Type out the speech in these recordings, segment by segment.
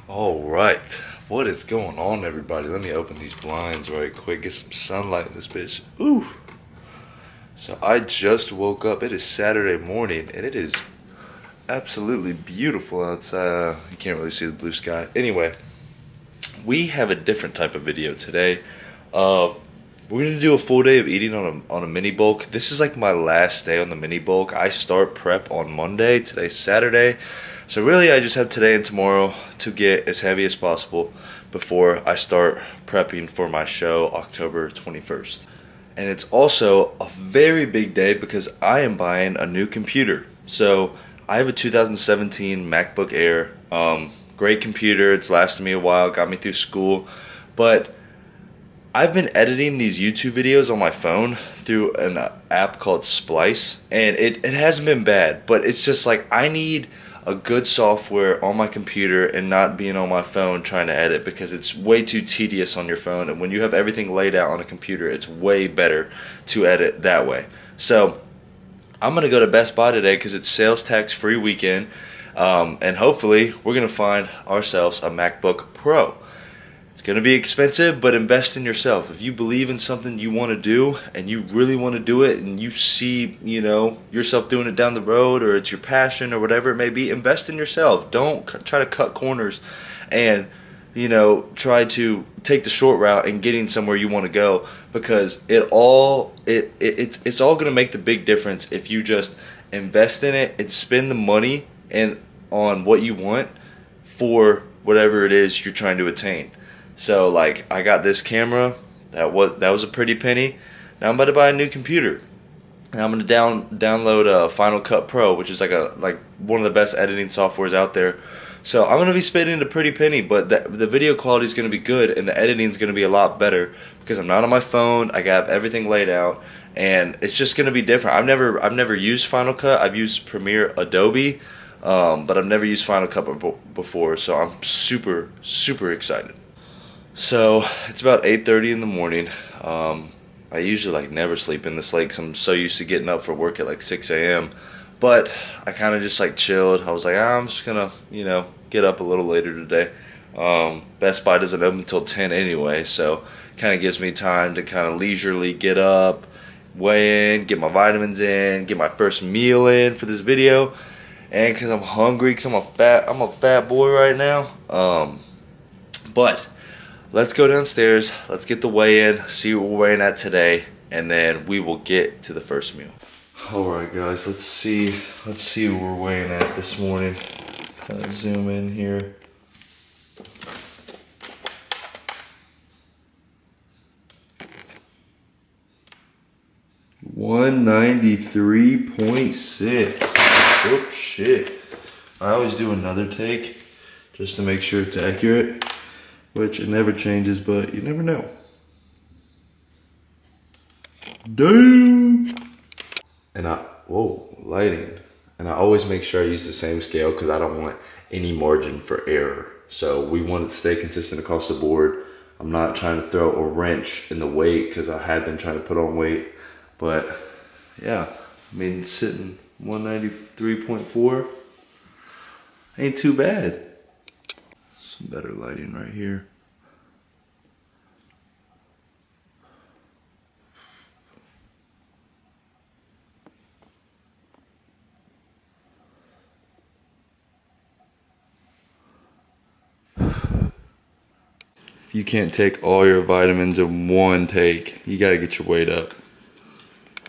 All right, what is going on, everybody? Let me open these blinds right quick, get some sunlight in this bitch. Ooh. So I just woke up. It is Saturday morning, and it is absolutely beautiful outside. You can't really see the blue sky. Anyway, we have a different type of video today. We're gonna do a full day of eating on a mini bulk. This is like my last day on the mini bulk. I start prep on Monday. Today's Saturday. So really I just have today and tomorrow to get as heavy as possible before I start prepping for my show October 21st. And it's also a very big day because I am buying a new computer. So I have a 2017 MacBook Air. Great computer, it's lasted me a while, got me through school. But I've been editing these YouTube videos on my phone through an app called Splice. And it hasn't been bad, but it's just like I need a good software on my computer and not being on my phone trying to edit, because it's way too tedious on your phone, and when you have everything laid out on a computer it's way better to edit that way. So I'm gonna go to Best Buy today because it's sales tax free weekend, and hopefully we're gonna find ourselves a MacBook Pro. It's gonna be expensive, but invest in yourself. If you believe in something you want to do and you really want to do it, and you see, you know, yourself doing it down the road, or it's your passion or whatever it may be, invest in yourself. Don't try to cut corners and, you know, try to take the short route and getting somewhere you want to go, because it's all gonna make the big difference if you just invest in it and spend the money and on what you want for whatever it is you're trying to attain. So like I got this camera, that was a pretty penny. Now I'm about to buy a new computer. And I'm gonna download Final Cut Pro, which is like one of the best editing softwares out there. So I'm gonna be spending a pretty penny, but the video quality is gonna be good and the editing is gonna be a lot better because I'm not on my phone. I got everything laid out, and it's just gonna be different. I've never used Final Cut. I've used Premiere, Adobe, but I've never used Final Cut before. So I'm super excited. So it's about 8:30 in the morning. I usually like never sleep in this late because I'm so used to getting up for work at like 6 a.m. But I kind of just like chilled. I was like, I'm just gonna, you know, get up a little later today. Best Buy doesn't open until 10 anyway, so kind of gives me time to kind of leisurely get up, weigh in, get my vitamins in, get my first meal in for this video. And because I'm hungry, because I'm a fat boy right now. But let's go downstairs, let's get the weigh-in, see what we're weighing at today, and then we will get to the first meal. Alright guys, let's see what we're weighing at this morning. Kind of zoom in here. $193.6. Oh shit. I always do another take just to make sure it's accurate. Which it never changes, but you never know. Damn! And whoa, lighting. And I always make sure I use the same scale because I don't want any margin for error. So we want it to stay consistent across the board. I'm not trying to throw a wrench in the weight because I had been trying to put on weight. But yeah, I mean, sitting 193.4 ain't too bad. Some better lighting right here. You can't take all your vitamins in one take. You gotta get your weight up.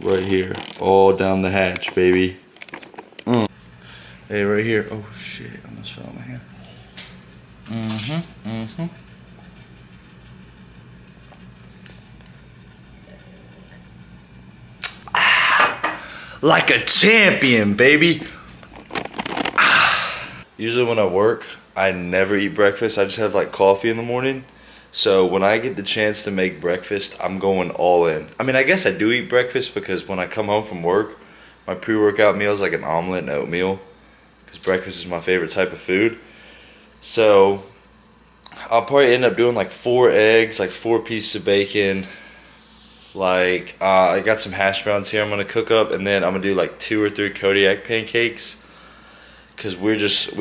Right here, all down the hatch, baby. Hey, right here. Oh shit, I almost fell on my hand. Like a champion, baby. Usually when I work, I never eat breakfast. I just have like coffee in the morning. So when I get the chance to make breakfast, I'm going all in. I mean, I guess I do eat breakfast because when I come home from work, my pre-workout meal is like an omelet and oatmeal, because breakfast is my favorite type of food. So I'll probably end up doing like 4 eggs, like 4 pieces of bacon. Like I got some hash browns here I'm gonna cook up, and then I'm gonna do like 2 or 3 Kodiak pancakes, because we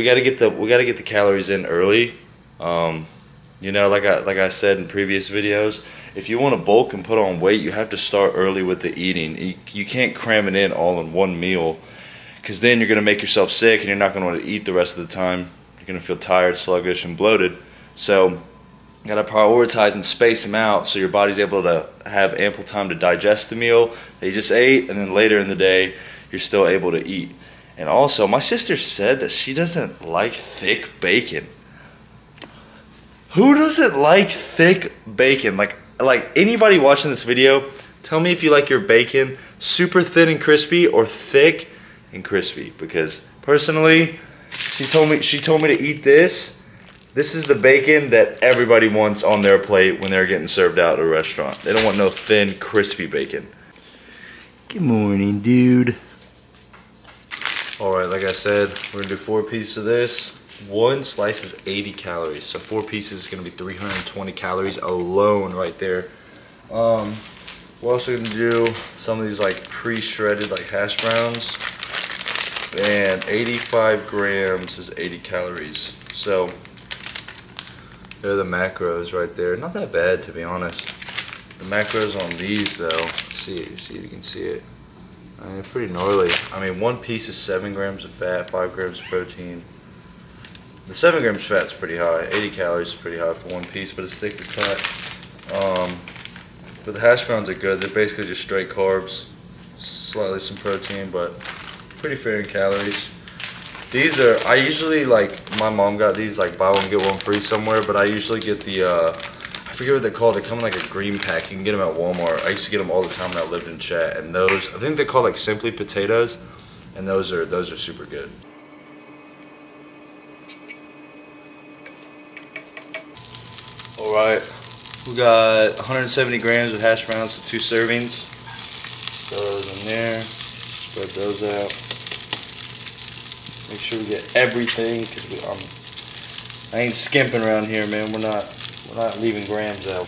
gotta get the calories in early You know, like I said in previous videos, if you want to bulk and put on weight, you have to start early with the eating. You can't cram it in all in one meal, because then you're going to make yourself sick and you're not going to want to eat the rest of the time. You're going to feel tired, sluggish, and bloated. So you got to prioritize and space them out so your body's able to have ample time to digest the meal that you just ate, and then later in the day you're still able to eat. And also, my sister said that she doesn't like thick bacon. Who doesn't like thick bacon? Like anybody watching this video, tell me if you like your bacon super thin and crispy or thick and crispy. Because personally, she told me to eat this. This is the bacon that everybody wants on their plate when they're getting served out at a restaurant. They don't want no thin, crispy bacon. Good morning, dude. Alright, like I said, we're gonna do 4 pieces of this. One slice is 80 calories, so 4 pieces is gonna be 320 calories alone right there. We're also gonna do some of these like pre-shredded like hash browns, and 85 grams is 80 calories. So there are the macros right there. Not that bad, to be honest. The macros on these though, see if you can see it. I mean, pretty gnarly. I mean, 1 piece is 7 grams of fat, 5 grams of protein. The 7 grams of fat is pretty high. 80 calories is pretty high for 1 piece, but it's thicker cut. But the hash browns are good. They're basically just straight carbs, slightly some protein, but pretty fair in calories. These are, I usually like, my mom got these like buy one get one free somewhere, but I usually get the, I forget what they're called. They come in like a green pack. You can get them at Walmart. I used to get them all the time when I lived in Chat, and those, I think they're called like Simply Potatoes, and those are super good. All right, we got 170 grams of hash browns, so 2 servings. Throw those in there. Spread those out. Make sure we get everything, because I ain't skimping around here, man. We're not leaving grams out.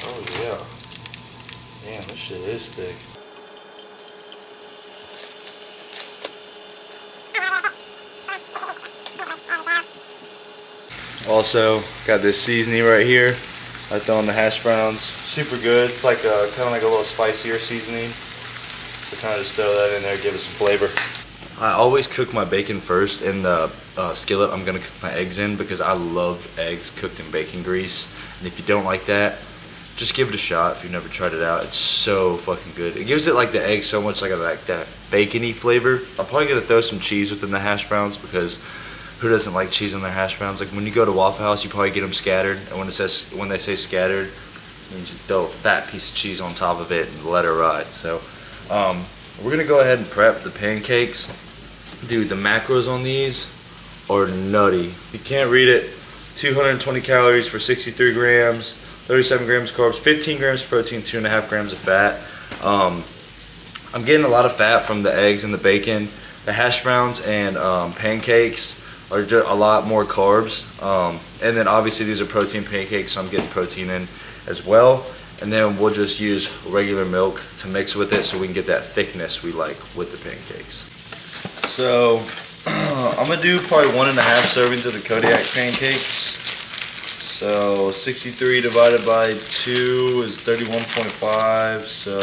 Oh yeah. Damn, this shit is thick. Also, got this seasoning right here. I throw in the hash browns. Super good. It's like kind of like a little spicier seasoning. So kind of just throw that in there, give it some flavor. I always cook my bacon first in the skillet I'm gonna cook my eggs in, because I love eggs cooked in bacon grease. And if you don't like that, just give it a shot if you've never tried it out. It's so fucking good. It gives it like the egg so much like that bacony flavor. I'm probably gonna throw some cheese within the hash browns, because who doesn't like cheese on their hash browns? Like when you go to Waffle House, you probably get them scattered, and when they say scattered, it means you throw that piece of cheese on top of it and let it ride. So we're gonna go ahead and prep the pancakes. Dude, the macros on these are nutty. You can't read it. 220 calories for 63 grams, 37 grams of carbs, 15 grams of protein, 2.5 grams of fat. I'm getting a lot of fat from the eggs and the bacon. The hash browns and pancakes are just a lot more carbs. And then obviously these are protein pancakes, so I'm getting protein in as well. And then we'll just use regular milk to mix with it so we can get that thickness we like with the pancakes. So I'm gonna do probably 1.5 servings of the Kodiak pancakes. So 63 divided by 2 is 31.5. So,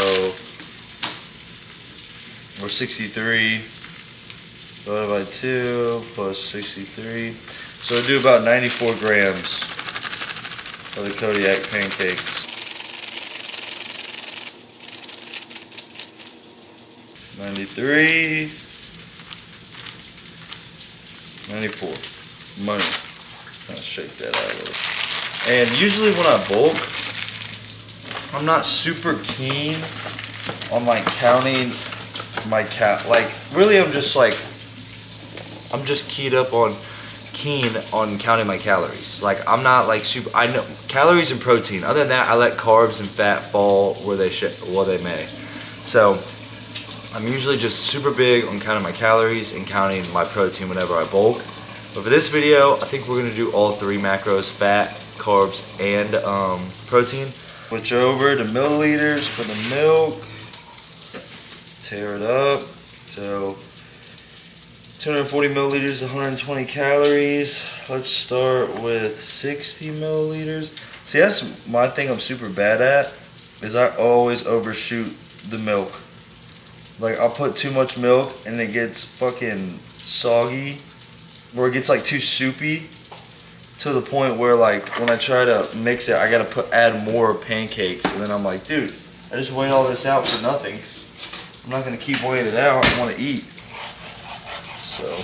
or 63 divided by 2 plus 63. So I do about 94 grams of the Kodiak pancakes. 93. 94. Money. I'll shake that out a little. And usually when I bulk, I'm not super keen on like counting my like really I'm just keen on counting my calories. Like I'm not like super, I know calories and protein. Other than that, I let carbs and fat fall where they may. So I'm usually just super big on counting my calories and counting my protein whenever I bulk. But for this video, I think we're gonna do all 3 macros: fat, carbs, and protein. Switch over to milliliters for the milk. Tear it up. So 240 milliliters, 120 calories. let's start with 60 milliliters. See, that's my thing I'm super bad at, is I always overshoot the milk. Like, I'll put too much milk and it gets fucking soggy, or it gets like too soupy to the point where, like, when I try to mix it, I gotta add more pancakes, and then I'm like, dude, I just weighed all this out for nothing. I'm not gonna keep weighing it out. I want to eat. So,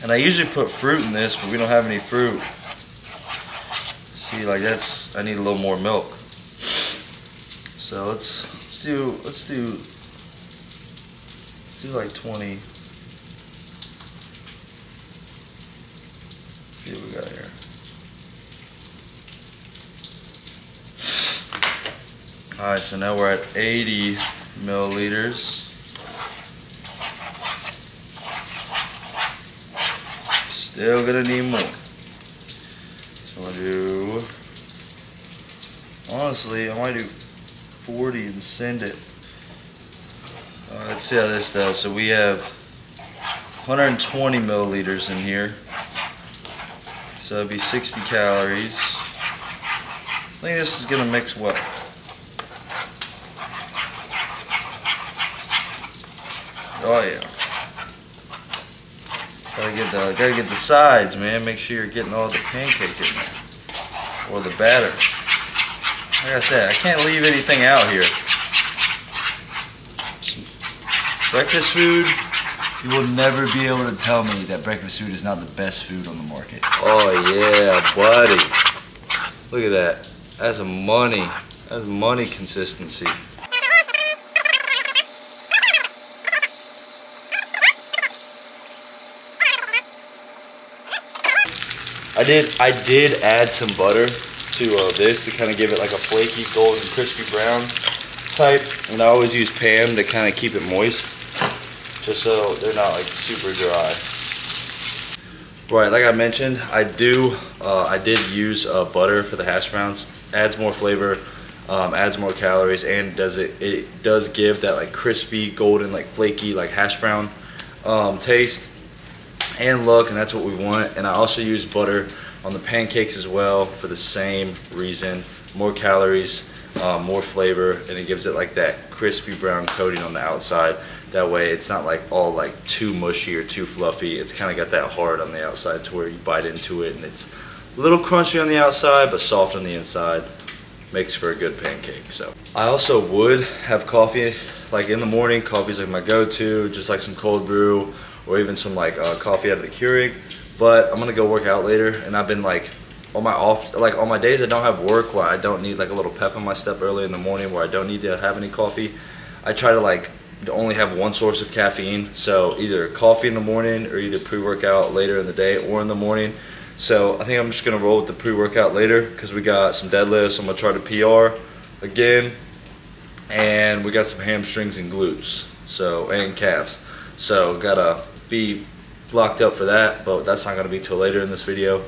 and I usually put fruit in this, but we don't have any fruit. See, like I need a little more milk. So let's do like 20. Let's see what we got here. Alright, so now we're at 80 milliliters. Still gonna need more. So I'm gonna do, honestly, I might do 40 and send it. Let's see how this does. So we have 120 milliliters in here. So it'd be 60 calories. I think this is gonna mix well. Oh yeah. Gotta get the sides, man. Make sure you're getting all the pancake in there. Or the batter. Like I said, I can't leave anything out here. Breakfast food, you will never be able to tell me that breakfast food is not the best food on the market. Oh yeah, buddy. Look at that. That's money. That's money consistency. I did add some butter to this to kind of give it like a flaky, golden, crispy brown type. And I always use Pam to kind of keep it moist, just so they're not like super dry. Right, like I mentioned, I did use butter for the hash browns. Adds more flavor, adds more calories, and it does give that like crispy, golden, like flaky, like hash brown taste and look, and that's what we want. And I also use butter on the pancakes as well for the same reason. More calories, more flavor, and it gives it like that crispy brown coating on the outside. That way it's not like all like too mushy or too fluffy. It's kind of got that hard on the outside to where you bite into it and it's a little crunchy on the outside but soft on the inside. Makes for a good pancake. So I also would have coffee like in the morning. Coffee's like my go-to, just like some cold brew or even some like coffee out of the Keurig. But I'm gonna go work out later, and I've been like on my days I don't have work, where I don't need like a little pep in my step early in the morning, where I don't need to have any coffee. I try to only have one source of caffeine, so either coffee in the morning or either pre-workout later in the day or in the morning. So I think I'm just gonna roll with the pre-workout later because we got some deadlifts. I'm gonna try to PR again, and we got some hamstrings and glutes, and calves. So gotta be locked up for that, but that's not gonna be till later in this video.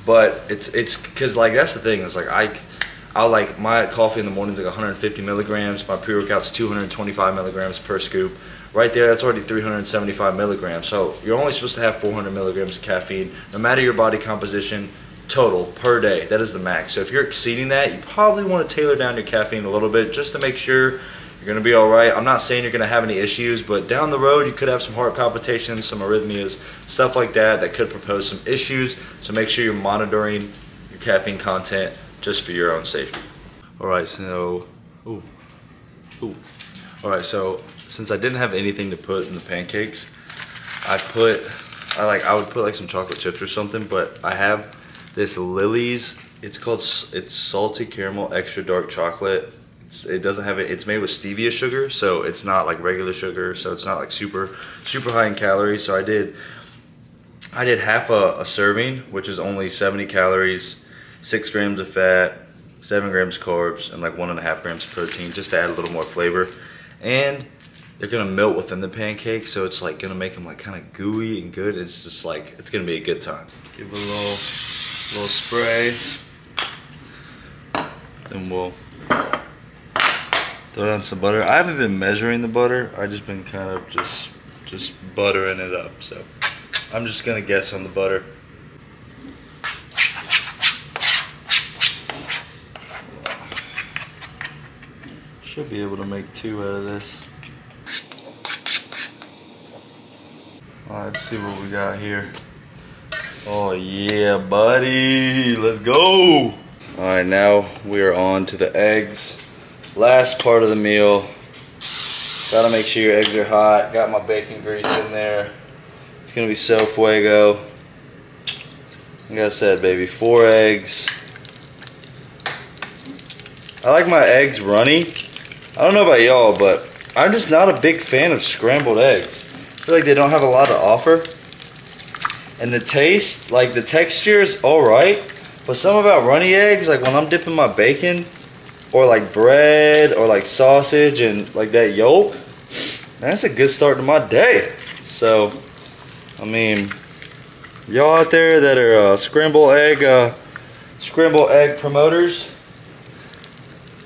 But it's because like that's the thing, is like I like my coffee in the morning's like 150 milligrams, my pre-workout's 225 milligrams per scoop. Right there, that's already 375 milligrams. So you're only supposed to have 400 milligrams of caffeine, no matter your body composition, total per day. That is the max. So if you're exceeding that, you probably want to tailor down your caffeine a little bit just to make sure you're gonna be all right. I'm not saying you're gonna have any issues, but down the road you could have some heart palpitations, some arrhythmias, stuff like that that could pose some issues. So make sure you're monitoring your caffeine content just for your own safety. All right, so, all right, so since I didn't have anything to put in the pancakes, I would put like some chocolate chips or something, but I have this Lily's. It's salty caramel extra dark chocolate. It's made with stevia sugar, so it's not like regular sugar, so it's not like super high in calories. So I did half a serving, which is only 70 calories, 6 grams of fat, 7 grams carbs, and like 1.5 grams of protein, just to add a little more flavor. And they're gonna melt within the pancake, so it's like gonna make them like kind of gooey and good. It's just like, it's gonna be a good time. Give it a little spray, then we'll throw down some butter. I haven't been measuring the butter. I just been kind of just buttering it up. So I'm just gonna guess on the butter. Should be able to make 2 out of this. Alright, let's see what we got here. Oh yeah, buddy, let's go. Alright, now we are on to the eggs. Last part of the meal. Gotta make sure your eggs are hot. Got my bacon grease in there. It's gonna be so fuego. Like I said, baby, 4 eggs. I like my eggs runny. I don't know about y'all, but I'm just not a big fan of scrambled eggs. I feel like they don't have a lot to offer. And the taste, like the texture is alright, but something about runny eggs, like when I'm dipping my bacon, or like bread, or like sausage, and like that yolk, that's a good start to my day. So, I mean, y'all out there that are scrambled egg promoters,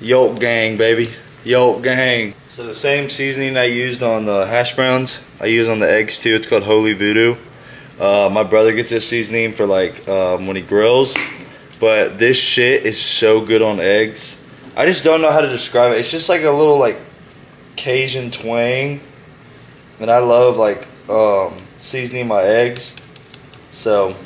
yolk gang, baby. Yolk gang. So the same seasoning I used on the hash browns, I use on the eggs too. It's called Holy Voodoo. My brother gets this seasoning for like when he grills. But this shit is so good on eggs. I just don't know how to describe it. It's just like a little like Cajun twang. And I love like seasoning my eggs. So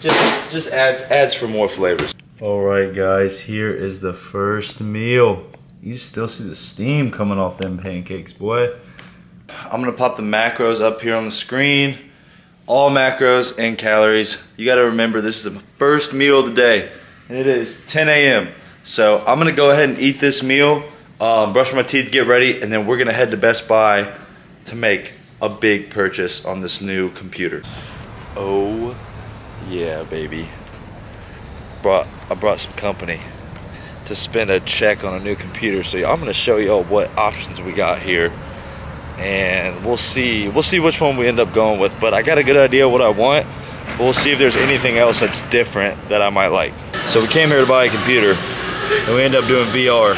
just adds for more flavors. Alright guys, here is the first meal. You still see the steam coming off them pancakes, boy. I'm gonna pop the macros up here on the screen. All macros and calories. You gotta remember this is the first meal of the day, and it is 10 a.m. So I'm gonna go ahead and eat this meal, brush my teeth, get ready, and then we're gonna head to Best Buy to make a big purchase on this new computer. Oh yeah, baby. I brought some company to spend a check on a new computer, so I'm going to show y'all what options we got here, and we'll see which one we end up going with. But I got a good idea what I want, but we'll see if there's anything else that's different that I might like. So we came here to buy a computer, and we end up doing VR.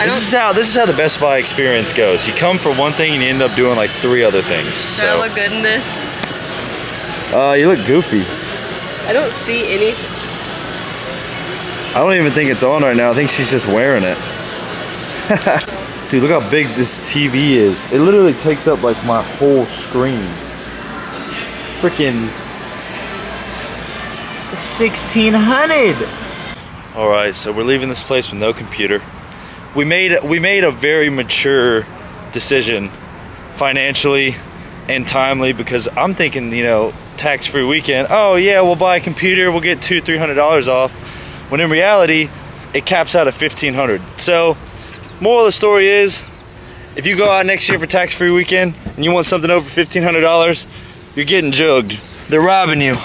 This is how the Best Buy experience goes. You come for one thing and you end up doing like 3 other things. Do I look good in this? You look goofy. I don't see any. I don't even think it's on right now. I think she's just wearing it. Dude, look how big this TV is. It literally takes up like my whole screen. Freaking 1600. All right, so we're leaving this place with no computer. We made a very mature decision financially and timely, because I'm thinking, you know, tax-free weekend. Oh yeah, we'll buy a computer, we'll get $200-300 off. When in reality, it caps out at $1,500. So, moral of the story is, if you go out next year for tax-free weekend and you want something over $1,500, you're getting jugged. They're robbing you,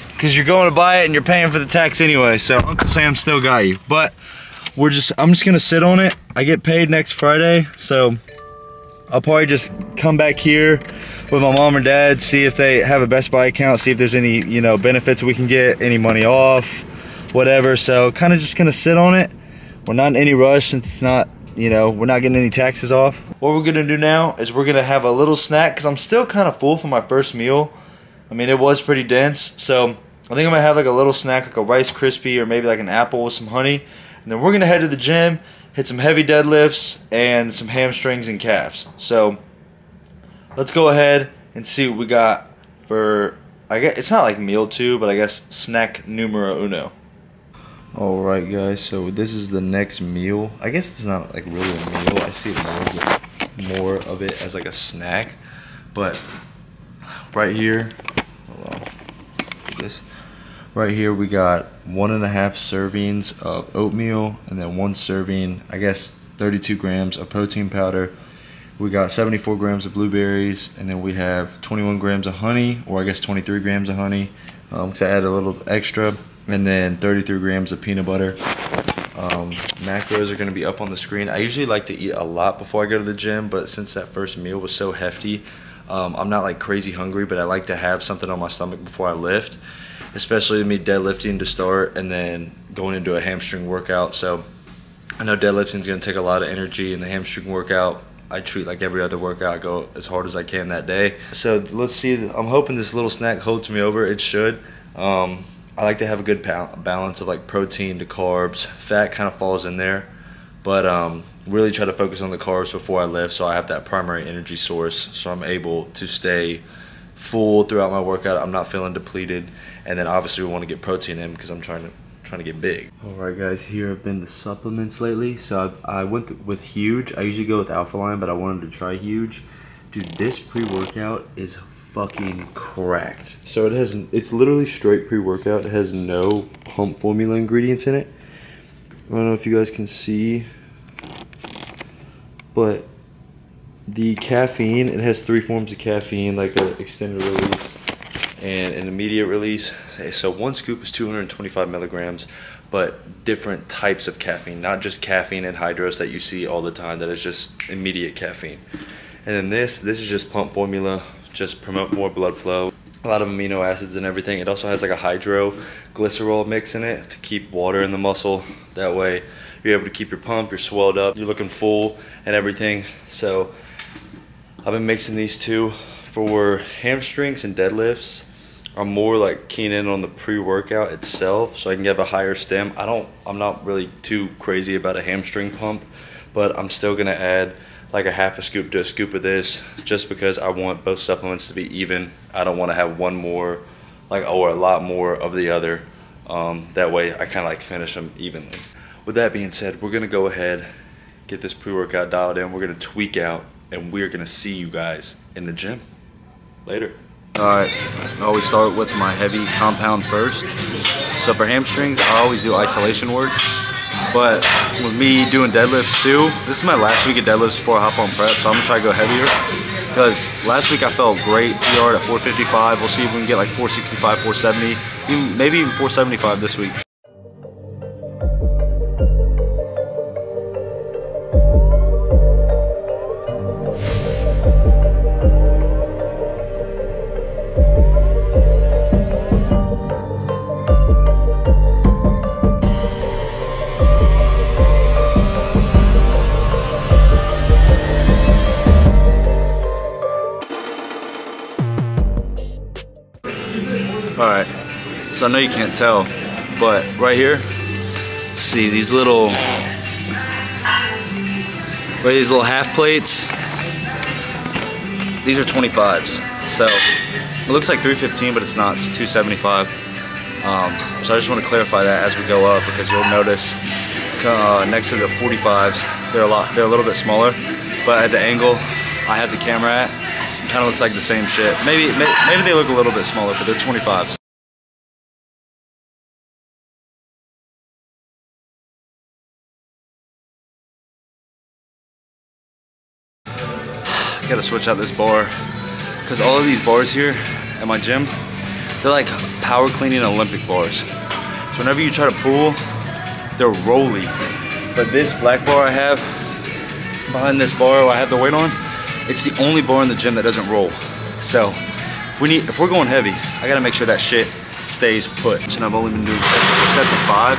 because you're going to buy it and you're paying for the tax anyway. So Uncle Sam still got you. But I'm just gonna sit on it. I get paid next Friday, so I'll probably just come back here with my mom or dad, see if they have a Best Buy account, see if there's any, you know, benefits we can get, any money off, whatever. So kind of just gonna sit on it. We're not in any rush since it's not, you know, we're not getting any taxes off. What we're gonna do now is we're gonna have a little snack, because I'm still kind of full for my first meal. I mean, it was pretty dense, so I think I'm gonna have like a little snack, like a Rice Krispie or maybe like an apple with some honey, and then we're gonna head to the gym, hit some heavy deadlifts and some hamstrings and calves. So let's go ahead and see what we got for, I guess it's not like meal 2, but I guess snack numero uno. Alright guys, so this is the next meal. I guess it's not like really a meal. I see it more of it as like a snack. But right here, hold on, this. Right here we got 1.5 servings of oatmeal, and then 1 serving, I guess 32 grams of protein powder. We got 74 grams of blueberries, and then we have 21 grams of honey, or I guess 23 grams of honey, because I added a little extra. And then 33 grams of peanut butter. Macros are going to be up on the screen. I usually like to eat a lot before I go to the gym, but since that first meal was so hefty, I'm not like crazy hungry, but I like to have something on my stomach before I lift, especially me deadlifting to start and then going into a hamstring workout. So I know deadlifting is going to take a lot of energy, and the hamstring workout, I treat like every other workout. I go as hard as I can that day. So let's see. I'm hoping this little snack holds me over. It should. I like to have a good balance of like protein to carbs. Fat kind of falls in there, but really try to focus on the carbs before I lift, so I have that primary energy source, so I'm able to stay full throughout my workout. I'm not feeling depleted, and then obviously we want to get protein in because I'm trying to get big. All right, guys, here have been the supplements lately. So I went with Huge. I usually go with Alpha Line, but I wanted to try Huge. Dude, this pre-workout is fucking cracked. So it's literally straight pre-workout. It has no pump formula ingredients in it. I don't know if you guys can see, but the caffeine, it has 3 forms of caffeine, like an extended release and an immediate release. So one scoop is 225 milligrams, but different types of caffeine, not just caffeine and hydros that you see all the time, that is just immediate caffeine. And then this is just pump formula, just promote more blood flow. A lot of amino acids and everything. It also has like a hydroglycerol mix in it to keep water in the muscle. That way you're able to keep your pump, you're swelled up, you're looking full and everything. So I've been mixing these two. For hamstrings and deadlifts, I'm more like keen in on the pre-workout itself, so I can get a higher stem. I'm not really too crazy about a hamstring pump, but I'm still gonna add like a half a scoop to a scoop of this, just because I want both supplements to be even. I don't want to have one more, or a lot more of the other. That way I kind of like finish them evenly. With that being said, we're gonna go ahead, get this pre-workout dialed in. We're gonna tweak out, and we're gonna see you guys in the gym later. Alright, I always start with my heavy compound first. So for hamstrings, I always do isolation work. But with me doing deadlifts too, this is my last week of deadlifts before I hop on prep, so I'm gonna try to go heavier. Because last week I felt great, PR at 455. We'll see if we can get like 465, 470, maybe even 475 this week. Alright, so I know you can't tell, but right here, see these little half plates, these are 25s, so it looks like 315, but it's not, it's 275. So I just want to clarify that as we go up, because you'll notice next to the 45s, they're a little bit smaller, but at the angle I have the camera at, kind of looks like the same shit. Maybe they look a little bit smaller, but they're 25s. Gotta switch out this bar, because all of these bars here at my gym, they're like power cleaning Olympic bars. So whenever you try to pull, they're rolly. But this black bar I have behind this bar I have the weight on, it's the only bar in the gym that doesn't roll. So if we're going heavy, I gotta make sure that shit stays put. And I've only been doing sets of 5.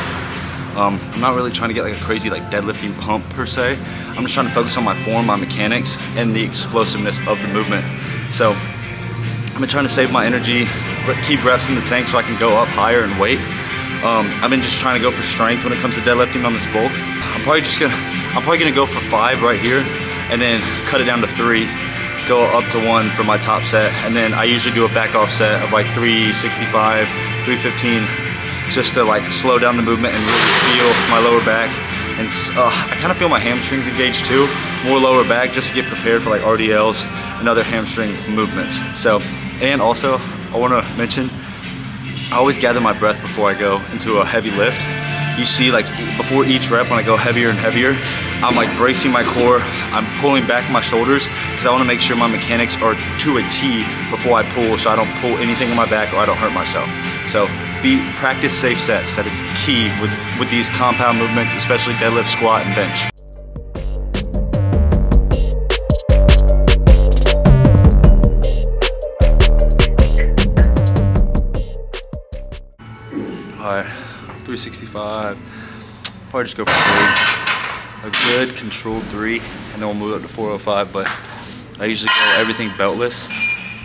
I'm not really trying to get like a crazy deadlifting pump per se. I'm just trying to focus on my form, my mechanics, and the explosiveness of the movement. So I've been trying to save my energy, keep reps in the tank so I can go up higher in weight. I've been just trying to go for strength when it comes to deadlifting on this bulk. I'm probably gonna go for 5 right here, and then cut it down to 3, go up to 1 for my top set, and then I usually do a back off set of like 365, 315, just to slow down the movement and really feel my lower back. And I kind of feel my hamstrings engaged too, more lower back, just to get prepared for RDLs and other hamstring movements. So, and also I want to mention, I always gather my breath before I go into a heavy lift. You see, before each rep, when I go heavier and heavier, I'm bracing my core, I'm pulling back my shoulders, because I want to make sure my mechanics are to a T before I pull, so I don't pull anything in my back or I don't hurt myself. So practice safe sets. That is key with these compound movements, especially deadlift, squat, and bench. All right, 365, probably just go for 3. a good controlled 3, and then we'll move up to 405. But I usually go everything beltless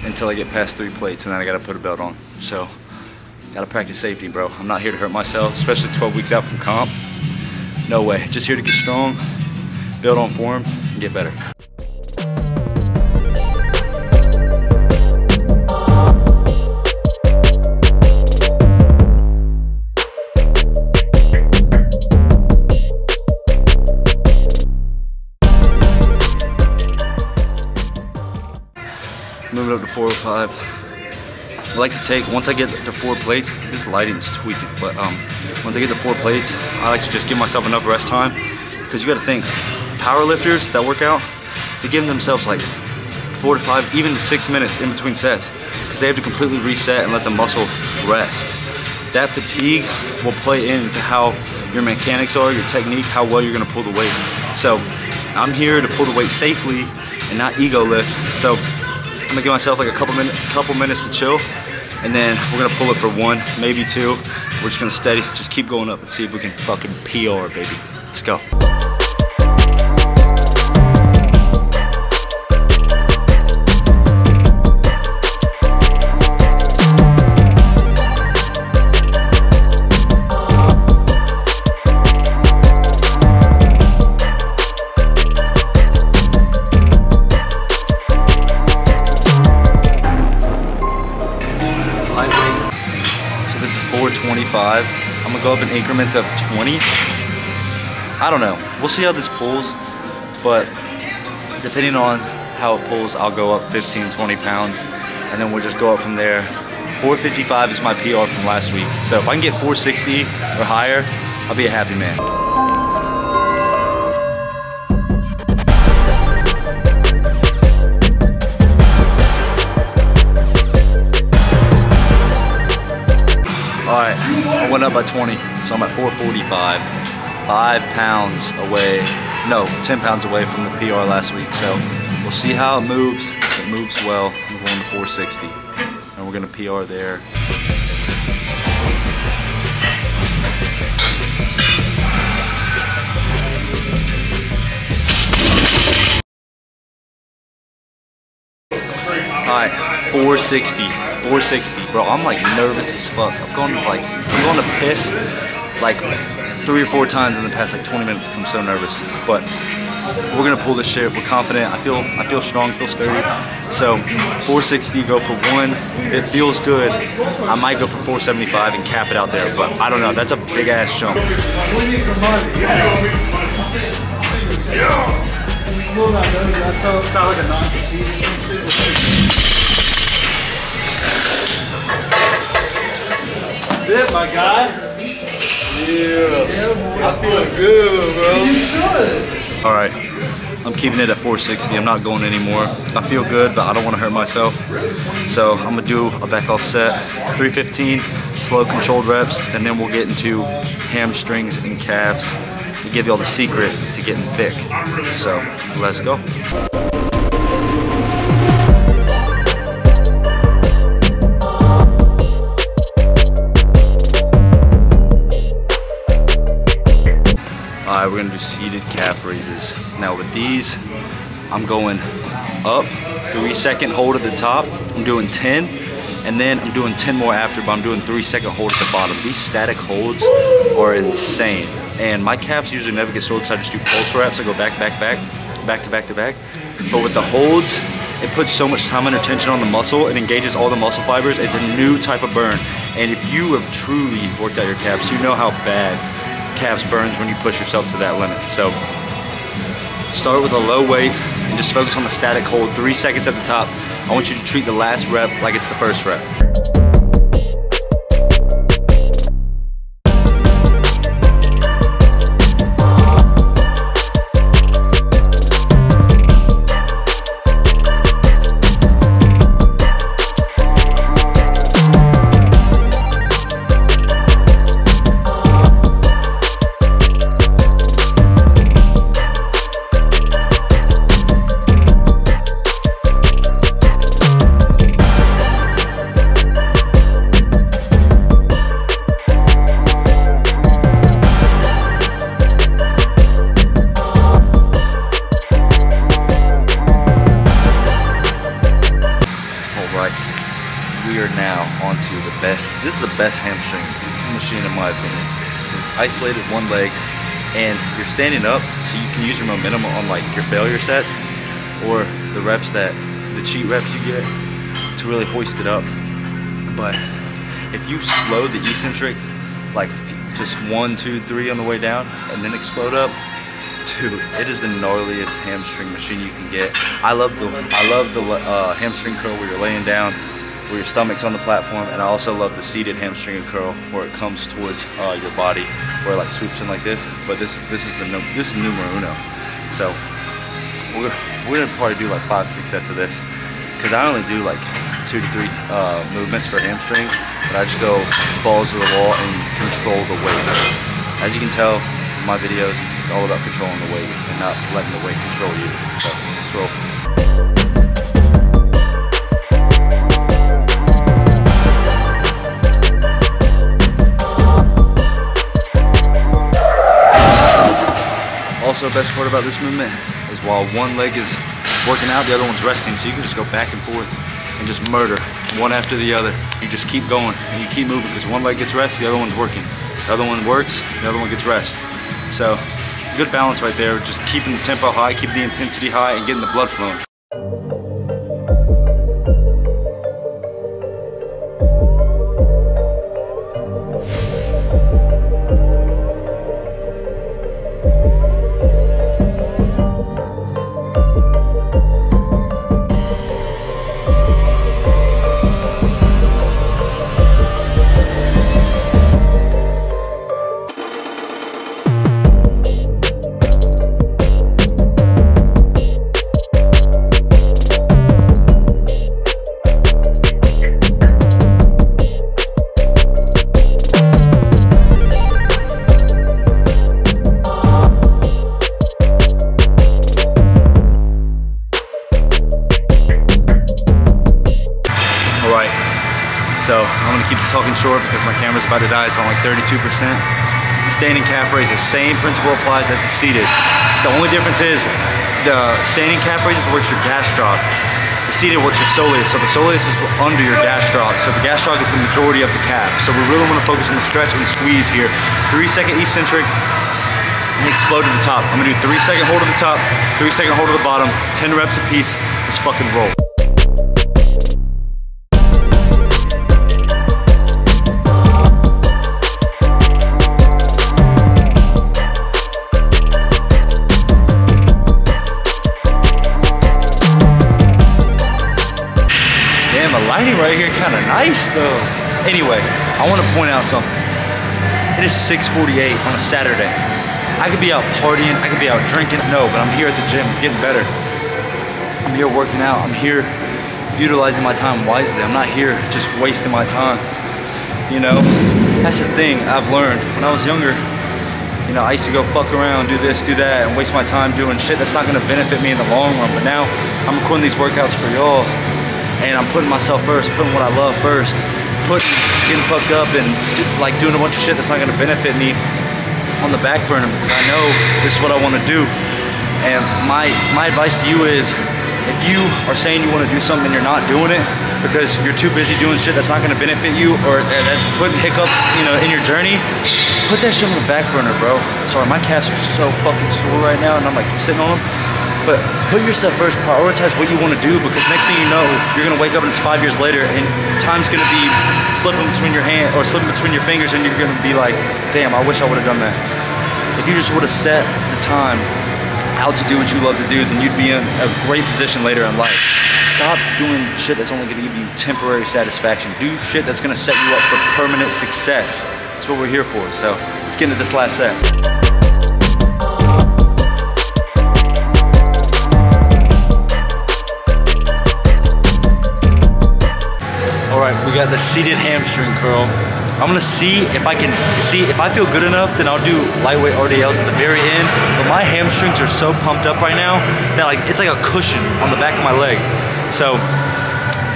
until I get past 3 plates, and then I gotta put a belt on. So, gotta practice safety, bro. I'm not here to hurt myself, especially 12 weeks out from comp. No way. Just here to get strong, build on form, and get better. Moving up to 405. I like to take, once I get to 4 plates, this lighting is tweaking, but once I get to 4 plates, I like to just give myself enough rest time, because you gotta think, power lifters that work out, they give themselves like 4 to 5, even to 6 minutes in between sets, because they have to completely reset and let the muscle rest. That fatigue will play into how your mechanics are, your technique, how well you're gonna pull the weight. So I'm here to pull the weight safely and not ego lift. So I'm gonna give myself like a couple minutes to chill, and then we're gonna pull it for 1, maybe 2. We're just gonna steady, just keep going up and see if we can fucking PR, baby. Let's go. This is 425. I'm gonna go up in increments of 20. I don't know. We'll see how this pulls, but depending on how it pulls, I'll go up 15, 20 pounds, and then we'll just go up from there. 455 is my PR from last week. So if I can get 460 or higher, I'll be a happy man. Alright, I went up by 20, so I'm at 445. 5 pounds away, no, 10 pounds away from the PR last week. So we'll see how it moves. If it moves well, I'm going to 460. And we're going to PR there. Alright, 460, bro. I'm like nervous as fuck. I'm going to piss like 3 or 4 times in the past like 20 minutes because I'm so nervous. But we're gonna pull this shit. We're confident. I feel strong, feel sturdy. So 460, go for 1. It feels good. I might go for 475 and cap it out there, but I don't know. That's a big ass jump. That's it, my guy. Yeah, I feel good, bro. You should. All right, I'm keeping it at 460. I'm not going anymore. I feel good, but I don't want to hurt myself. So I'm gonna do a back off set, 315, slow controlled reps, and then we'll get into hamstrings and calves and give you all the secret to getting thick. So let's go. Alright, we're gonna do seated calf raises. Now with these, I'm going up, 3-second hold at the top. I'm doing 10, and then I'm doing 10 more after, but I'm doing 3-second hold at the bottom. These static holds are insane. And my calves usually never get sore because I just do pulse reps. I go back, back, back, back to back to back. But with the holds, it puts so much time under tension on the muscle. It engages all the muscle fibers. It's a new type of burn. And if you have truly worked out your calves, you know how bad calves burns when you push yourself to that limit. So start with a low weight and just focus on the static hold, 3 seconds at the top. I want you to treat the last rep like it's the first rep. This is the best hamstring machine in my opinion, because it's isolated one leg, and you're standing up, so you can use your momentum on like your failure sets or the reps the cheat reps you get to really hoist it up. But if you slow the eccentric, like just 1, 2, 3 on the way down, and then explode up, dude, it is the gnarliest hamstring machine you can get. I love the hamstring curl where you're laying down, where your stomach's on the platform, and I also love the seated hamstring curl where it comes towards your body, where it like swoops in like this. But this is numero uno. So we're gonna probably do like 5, 6 sets of this, because I only do like 2 to 3 movements for hamstrings, but I just go balls to the wall and control the weight. As you can tell in my videos, it's all about controlling the weight and not letting the weight control you. So let's roll. Also, best part about this movement is while one leg is working out, the other one's resting, so you can just go back and forth and just murder one after the other. You just keep going and you keep moving, because one leg gets rest, the other one's working. The other one works, the other one gets rest. So good balance right there, just keeping the tempo high, keeping the intensity high, and getting the blood flowing. So I'm gonna keep talking short because my camera's about to die. It's on like 32%. The standing calf raise, the same principle applies as the seated. The only difference is the standing calf raises works your gastroc. The seated works your soleus. So the soleus is under your gastroc. So the gastroc is the majority of the calf. So we really wanna focus on the stretch and squeeze here. 3-second eccentric, and explode to the top. I'm gonna do 3-second hold at the top, 3-second hold at the bottom, 10 reps apiece. Let's fucking roll. Damn, the lighting right here kind of nice though. Anyway, I want to point out something. It is 6:48 on a Saturday. I could be out partying, I could be out drinking. No, but I'm here at the gym getting better. I'm here working out. I'm here utilizing my time wisely. I'm not here just wasting my time. You know, that's the thing I've learned. When I was younger, you know, I used to go fuck around, do this, do that, and waste my time doing shit that's not gonna benefit me in the long run. But now I'm recording these workouts for y'all, and I'm putting myself first, putting what I love first, getting fucked up and like doing a bunch of shit that's not gonna benefit me on the back burner, because I know this is what I wanna do. And my advice to you is, if you are saying you wanna do something and you're not doing it because you're too busy doing shit that's not gonna benefit you, or that's putting hiccups, you know, in your journey, put that shit on the back burner, bro. Sorry, my calves are so fucking sore right now and I'm like sitting on them. But put yourself first, prioritize what you want to do, because next thing you know, you're gonna wake up and it's 5 years later and time's gonna be slipping between your hand or slipping between your fingers, and you're gonna be like, damn, I wish I would have done that. If you just would have set the time out to do what you love to do, then you'd be in a great position later in life. Stop doing shit that's only gonna give you temporary satisfaction. Do shit that's gonna set you up for permanent success. That's what we're here for. So let's get into this last set. Alright, we got the seated hamstring curl. I'm gonna see if I feel good enough, then I'll do lightweight RDLs at the very end. But my hamstrings are so pumped up right now that it's like a cushion on the back of my leg. So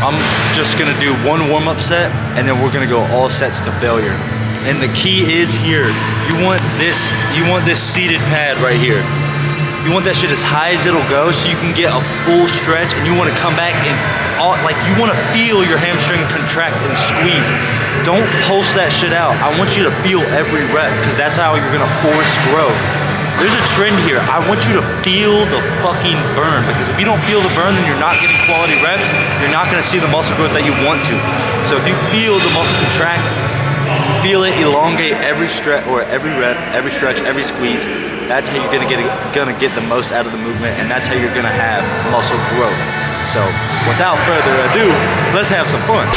I'm just gonna do one warm-up set, and then we're gonna go all sets to failure. And the key is here, you want this seated pad right here. You want that shit as high as it'll go so you can get a full stretch, and you want to come back and like you want to feel your hamstring contract and squeeze. Don't pulse that shit out. I want you to feel every rep because that's how you're gonna force growth. There's a trend here. I want you to feel the fucking burn, because if you don't feel the burn, then you're not getting quality reps. You're not gonna see the muscle growth that you want to. So if you feel the muscle contract, feel it elongate every stretch or every rep, every stretch, every squeeze. That's how you're gonna get the most out of the movement, and that's how you're gonna have muscle growth. So without further ado, let's have some fun.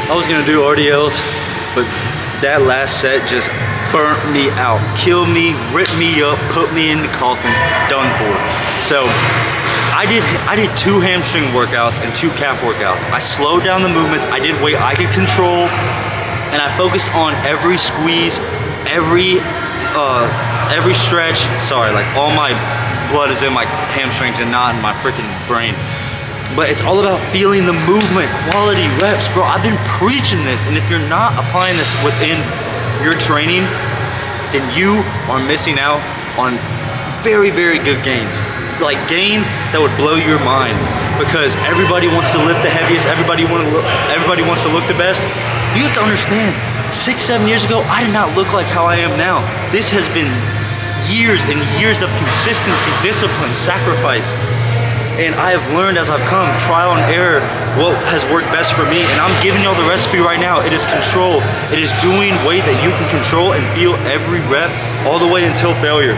I was gonna do RDLs, but that last set just burnt me out, killed me, ripped me up, put me in the coffin, done for. So I did 2 hamstring workouts and 2 calf workouts. I slowed down the movements, I did weight I could control, and I focused on every squeeze, every stretch. Sorry, like all my blood is in my hamstrings and not in my freaking brain. But it's all about feeling the movement, quality reps, bro. I've been preaching this, and if you're not applying this within your training, then you are missing out on very, very good gains. Like gains that would blow your mind, because everybody wants to lift the heaviest, everybody wants to look the best. You have to understand, 6-7 years ago, I did not look like how I am now. This has been years and years of consistency, discipline, sacrifice. And I have learned as I've come, trial and error, what has worked best for me. And I'm giving y'all the recipe right now. It is control. It is doing weight that you can control and feel every rep all the way until failure.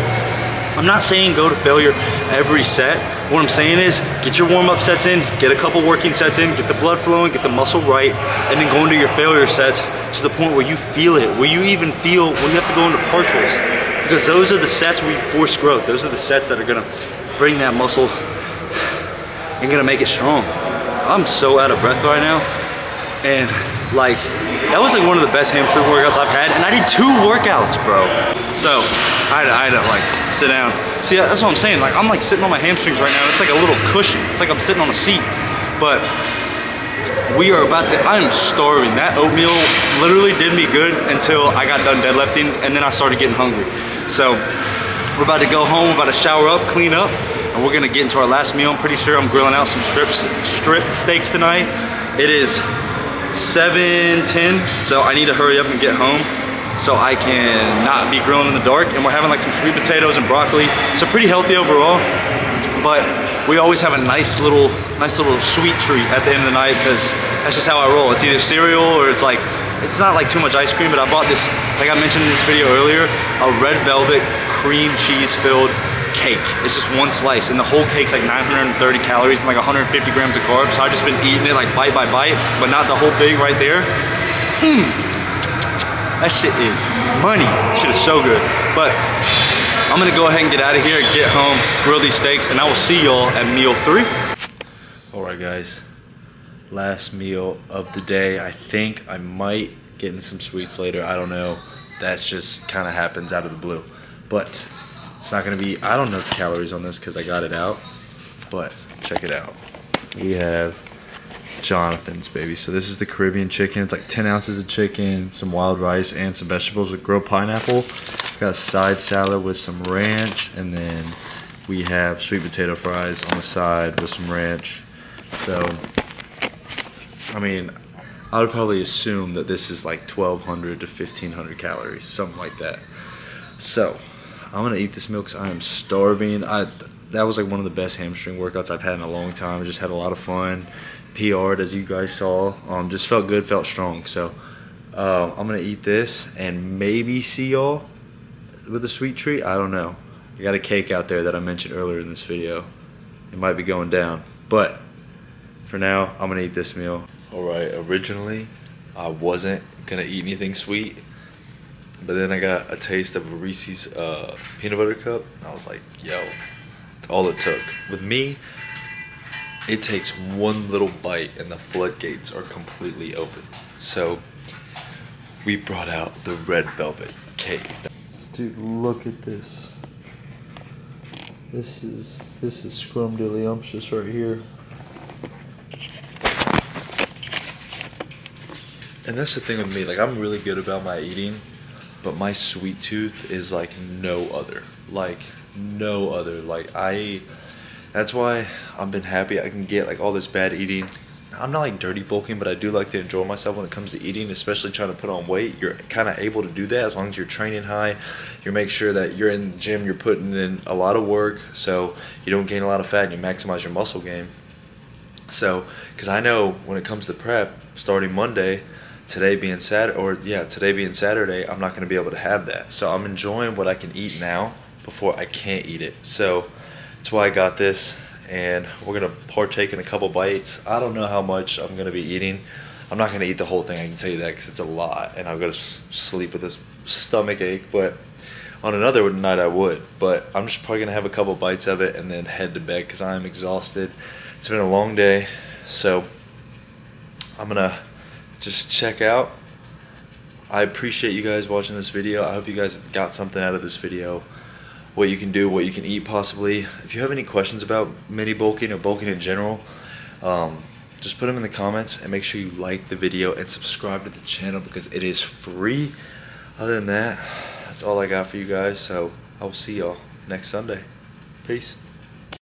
I'm not saying go to failure every set. What I'm saying is get your warm-up sets in, get a couple working sets in, get the blood flowing, get the muscle right, and then go into your failure sets to the point where you feel it, where you even feel when you have to go into partials. Because those are the sets where you force growth. Those are the sets that are gonna bring that muscle and gonna make it strong. I'm so out of breath right now, and like that was like one of the best hamstring workouts I've had, and I did 2 workouts, bro. So I had to like sit down. See, that's what I'm saying. Like I'm like sitting on my hamstrings right now. It's like a little cushion. It's like I'm sitting on a seat. But we are about to. I'm starving. That oatmeal literally did me good until I got done deadlifting, and then I started getting hungry. So we're about to go home. We're about to shower up, clean up, and we're gonna get into our last meal. I'm pretty sure I'm grilling out some strip steaks tonight. It is 7:10, so I need to hurry up and get home so I can not be grilling in the dark. And we're having like some sweet potatoes and broccoli, so pretty healthy overall. But we always have a nice little sweet treat at the end of the night, because that's just how I roll. It's either cereal or it's not like too much ice cream. But I bought this, like I mentioned in this video earlier, a red velvet cream cheese filled cake. It's just 1 slice, and the whole cake's like 930 calories and like 150 grams of carbs. So I've just been eating it like bite by bite, but not the whole thing right there. That shit is money. Shit is so good. But I'm gonna go ahead and get out of here, get home, grill these steaks, and I will see y'all at meal 3. All right, guys. Last meal of the day. I think I might getting some sweets later. I don't know. That just kind of happens out of the blue. But it's not going to be, I don't know the calories on this because I got it out. But check it out. We have Jonathan's, baby. So this is the Caribbean chicken. It's like 10 ounces of chicken, some wild rice, and some vegetables with grilled pineapple. Got a side salad with some ranch, and then we have sweet potato fries on the side with some ranch. So, I mean, I would probably assume that this is like 1,200 to 1,500 calories, something like that. So, I'm gonna eat this meal because I am starving. That was like one of the best hamstring workouts I've had in a long time. I just had a lot of fun. PR'd, as you guys saw. Just felt good, felt strong. So, I'm gonna eat this and maybe see y'all with a sweet treat. I don't know. I got a cake out there that I mentioned earlier in this video. It might be going down, but for now, I'm gonna eat this meal. All right, originally, I wasn't gonna eat anything sweet, but then I got a taste of a Reese's peanut butter cup, and I was like, yo, it's all it took. With me, it takes one little bite and the floodgates are completely open. So, we brought out the red velvet cake. Dude, look at this. This is scrumdiddlyumptious right here. And that's the thing with me, like I'm really good about my eating, but my sweet tooth is like no other. Like no other. That's why I've been happy I can get like all this bad eating. I'm not like dirty bulking, but I do like to enjoy myself when it comes to eating, especially trying to put on weight. You're kind of able to do that as long as you're training high. You make sure that you're in the gym, you're putting in a lot of work so you don't gain a lot of fat and you maximize your muscle gain. So, because I know when it comes to prep, starting Monday, today being Saturday, I'm not going to be able to have that. So I'm enjoying what I can eat now before I can't eat it. So that's why I got this. And we're going to partake in a couple bites. I don't know how much I'm going to be eating. I'm not going to eat the whole thing, I can tell you that, because it's a lot. And I'm going to sleep with this stomach ache. But on another night I would. But I'm just probably going to have a couple bites of it and then head to bed because I am exhausted. It's been a long day. So I'm going to just check out. I appreciate you guys watching this video. I hope you guys got something out of this video. What you can do, what you can eat possibly. If you have any questions about mini bulking or bulking in general, just put them in the comments and make sure you like the video and subscribe to the channel because it is free. Other than that, that's all I got for you guys. So I will see y'all next Sunday. Peace.